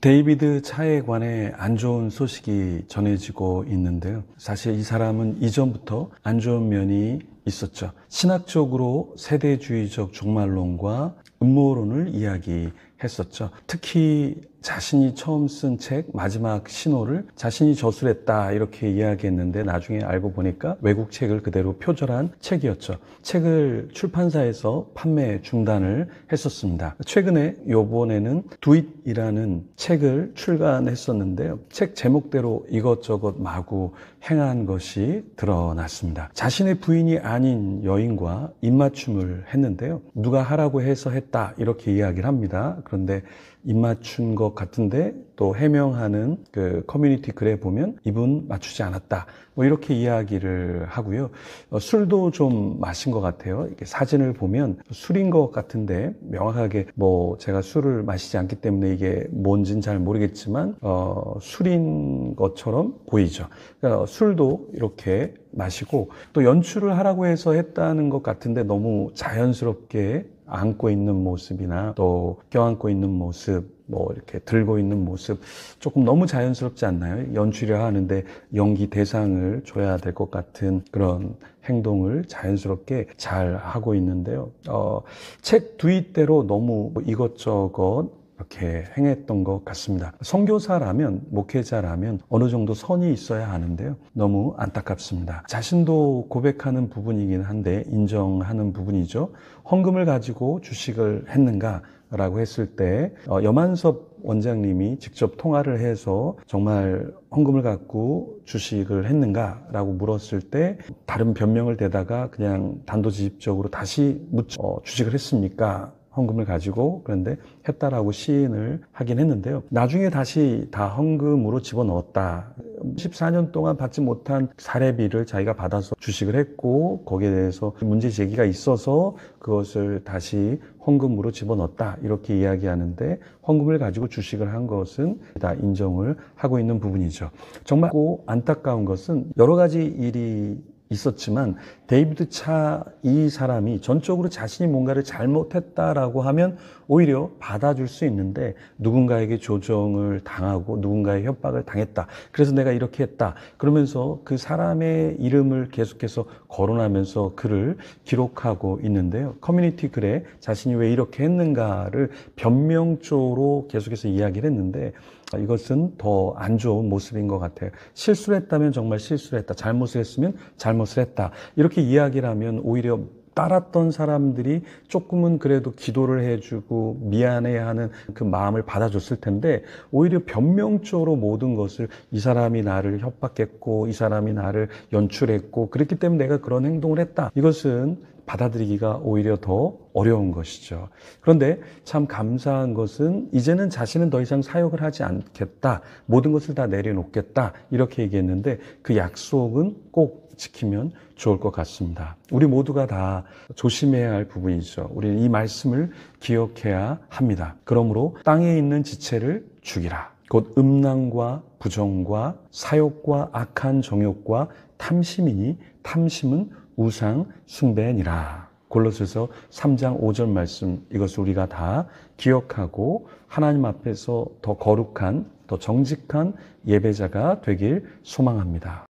데이비드 차에 관해 안 좋은 소식이 전해지고 있는데요. 사실 이 사람은 이전부터 안 좋은 면이 있었죠. 신학적으로 세대주의적 종말론과 음모론을 이야기했었죠. 특히 자신이 처음 쓴 책 마지막 신호를 자신이 저술했다 이렇게 이야기했는데 나중에 알고 보니까 외국 책을 그대로 표절한 책이었죠. 책을 출판사에서 판매 중단을 했었습니다. 최근에 요번에는 Do It이라는 책을 출간했었는데요. 책 제목대로 이것저것 마구 행한 것이 드러났습니다. 자신의 부인이 아닌 여인과 입맞춤을 했는데요. 누가 하라고 해서 했다 이렇게 이야기를 합니다. 그런데 입맞춘 것 같은데 또 해명하는 그 커뮤니티 글에 보면 이분 맞추지 않았다 뭐 이렇게 이야기를 하고요. 술도 좀 마신 것 같아요. 이렇게 사진을 보면 술인 것 같은데 명확하게 뭐 제가 술을 마시지 않기 때문에 이게 뭔지는 잘 모르겠지만 술인 것처럼 보이죠. 그러니까 술도 이렇게 마시고 또 연출을 하라고 해서 했다는 것 같은데 너무 자연스럽게 안고 있는 모습이나 또 껴안고 있는 모습, 뭐 이렇게 들고 있는 모습 조금 너무 자연스럽지 않나요? 연출을 하는데 연기 대상을 줘야 될 것 같은 그런 행동을 자연스럽게 잘 하고 있는데요. 책 두잇대로 너무 이것저것 이렇게 행했던 것 같습니다. 선교사라면, 목회자라면 어느 정도 선이 있어야 하는데요. 너무 안타깝습니다. 자신도 고백하는 부분이긴 한데 인정하는 부분이죠. 헌금을 가지고 주식을 했는가? 라고 했을 때 여만섭 원장님이 직접 통화를 해서 정말 헌금을 갖고 주식을 했는가 라고 물었을 때 다른 변명을 대다가 그냥 단도직입적으로 다시 묻죠. 주식을 했습니까? 헌금을 가지고 그런데 했다라고 시인을 하긴 했는데요. 나중에 다시 다 헌금으로 집어넣었다. 14년 동안 받지 못한 사례비를 자기가 받아서 주식을 했고 거기에 대해서 문제 제기가 있어서 그것을 다시 헌금으로 집어넣었다 이렇게 이야기하는데 헌금을 가지고 주식을 한 것은 다 인정을 하고 있는 부분이죠. 정말 안타까운 것은 여러 가지 일이 있었지만 데이비드 차 이 사람이 전적으로 자신이 뭔가를 잘못했다라고 하면 오히려 받아줄 수 있는데 누군가에게 조정을 당하고 누군가의 협박을 당했다. 그래서 내가 이렇게 했다. 그러면서 그 사람의 이름을 계속해서 거론하면서 글을 기록하고 있는데요. 커뮤니티 글에 자신이 왜 이렇게 했는가를 변명조로 계속해서 이야기를 했는데 이것은 더 안 좋은 모습인 것 같아요. 실수를 했다면 정말 실수를 했다. 잘못을 했으면 잘못을 했다. 이렇게 이야기를 하면 오히려 따랐던 사람들이 조금은 그래도 기도를 해주고 미안해하는 그 마음을 받아줬을 텐데 오히려 변명적으로 모든 것을 이 사람이 나를 협박했고 이 사람이 나를 연출했고 그렇기 때문에 내가 그런 행동을 했다. 이것은 받아들이기가 오히려 더 어려운 것이죠. 그런데 참 감사한 것은 이제는 자신은 더 이상 사역을 하지 않겠다. 모든 것을 다 내려놓겠다. 이렇게 얘기했는데 그 약속은 꼭 지키면 좋을 것 같습니다. 우리 모두가 다 조심해야 할 부분이죠. 우리는 이 말씀을 기억해야 합니다. 그러므로 땅에 있는 지체를 죽이라. 곧 음란과 부정과 사욕과 악한 정욕과 탐심이니 탐심은 우상 숭배니라. 골로새서 3장 5절 말씀 이것을 우리가 다 기억하고 하나님 앞에서 더 거룩한 더 정직한 예배자가 되길 소망합니다.